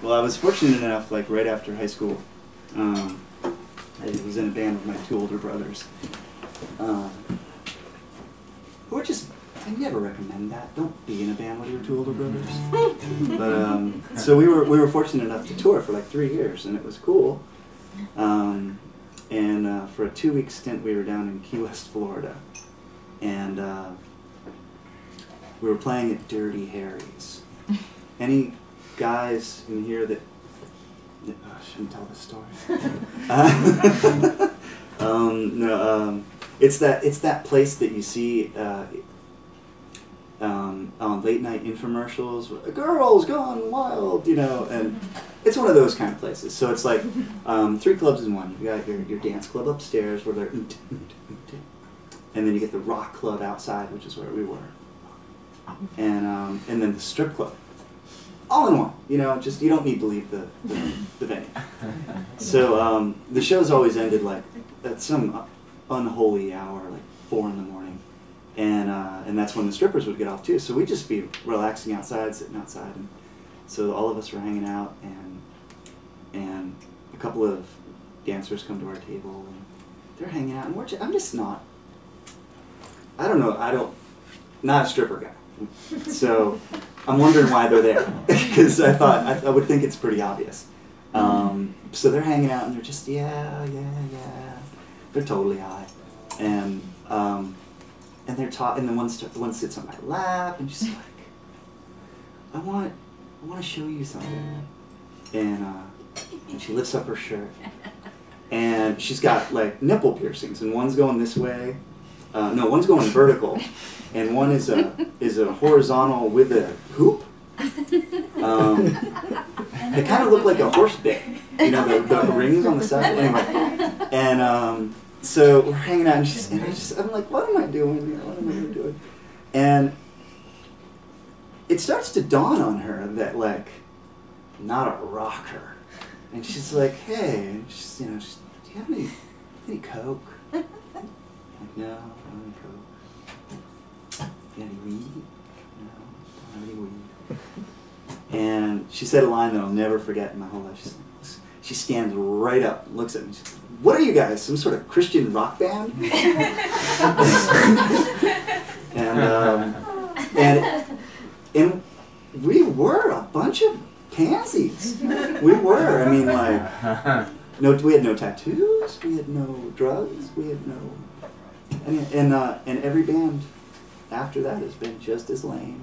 Well, I was fortunate enough, like right after high school, I was in a band with my two older brothers, who were just, I never recommend that. Don't be in a band with your two older brothers. But so we were fortunate enough to tour for like 3 years, and it was cool. And for a 2-week stint, we were down in Key West, Florida, and we were playing at Dirty Harry's. Any guys in here that oh, I shouldn't tell this story. No, it's that place that you see on late night infomercials. A girl's gone wild, you know, and it's one of those kind of places. So it's like 3 clubs in one. You got your dance club upstairs where they're and then you get the rock club outside, which is where we were, and then the strip club. All in one, you know, just you don't need to leave the venue. So the shows always ended like at some unholy hour, like 4 in the morning, and that's when the strippers would get off too. So we'd just be relaxing outside, sitting outside, and so all of us were hanging out, and a couple of dancers come to our table, and they're hanging out, and I'm just not. I don't know. Not a stripper guy. So I'm wondering why they're there, because I thought I would think it's pretty obvious. So they're hanging out and they're just yeah. They're totally high, and they're talking. And the one sits on my lap and she's like, I want to show you something, and she lifts up her shirt and she's got like nipple piercings, and one's going this way. No, one's going vertical, and one is a horizontal with a hoop. They kind of look like a horse bit, you know, the rings on the side. Anyway, and so we're hanging out, and I'm like, what am I doing? What am I doing? And it starts to dawn on her that like, I'm not a rocker, and she's like, hey, and she's, you know, do you have any coke? No, I don't have any coke. Any weed? No, don't have any weed. And she said a line that I'll never forget in my whole life. She stands right up, looks at me, she's like, what are you guys, some sort of Christian rock band? and we were a bunch of pansies. We were. I mean, like, we had no tattoos, we had no drugs, we had no. And every band after that has been just as lame.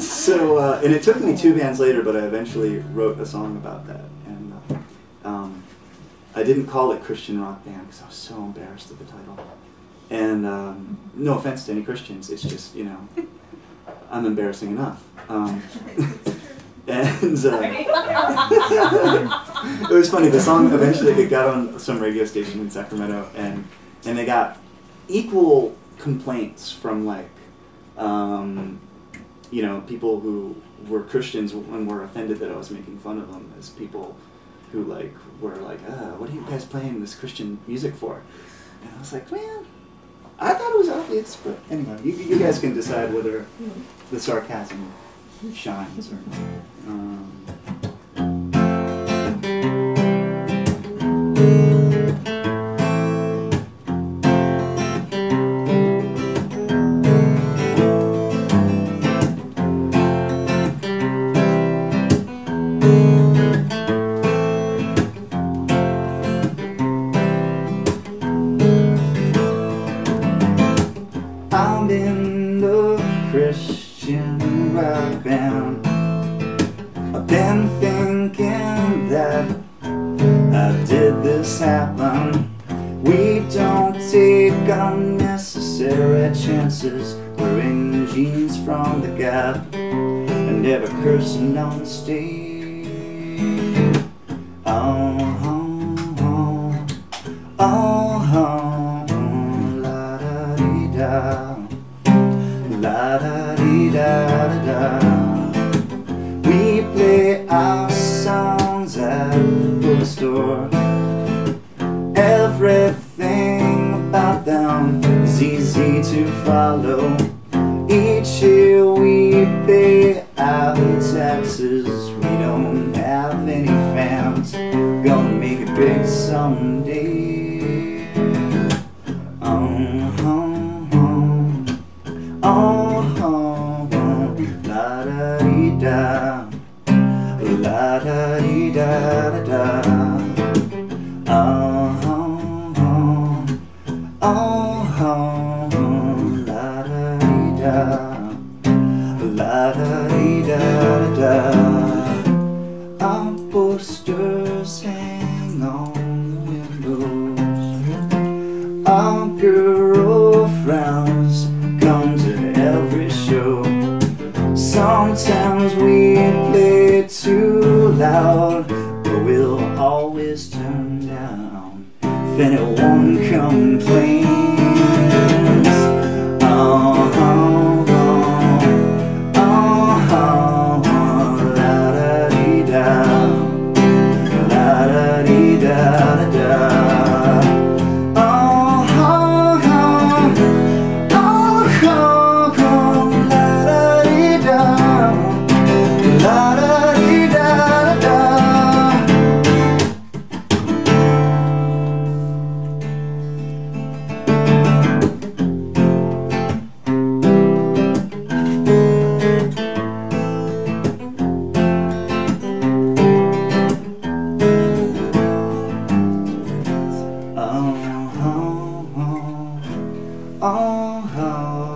So, and it took me 2 bands later, but I eventually wrote a song about that. And I didn't call it Christian Rock Band because I was so embarrassed of the title. And no offense to any Christians, it's just, you know, I'm embarrassing enough. And it was funny, the song eventually it got on some radio station in Sacramento, and they got equal complaints from like you know, people who were Christians and were offended that I was making fun of them, as people who like were like, what are you guys playing this Christian music for? And I was like, man, I thought it was obvious, but anyway, you guys can decide whether the sarcasm shines or not. I'm in the Christian rock band. I've been thinking that how did this happen? We don't take unnecessary chances, wearing jeans from the Gap and never cursing on the stage. Oh, la da dee da, la da dee da da da. We play our songs at the bookstore. Everything about them is easy to follow. Each year we pay our taxes 'cause we don't have any fans. Gonna make it big someday. La da dee da, la da dee da da da. La da dee da, la da dee da da da. Our posters hang on the windows. Our girlfriends come to every show. Sometimes we play too loud, but we'll always turn down if anyone complains. La da dee da, la da dee da da da. Oh,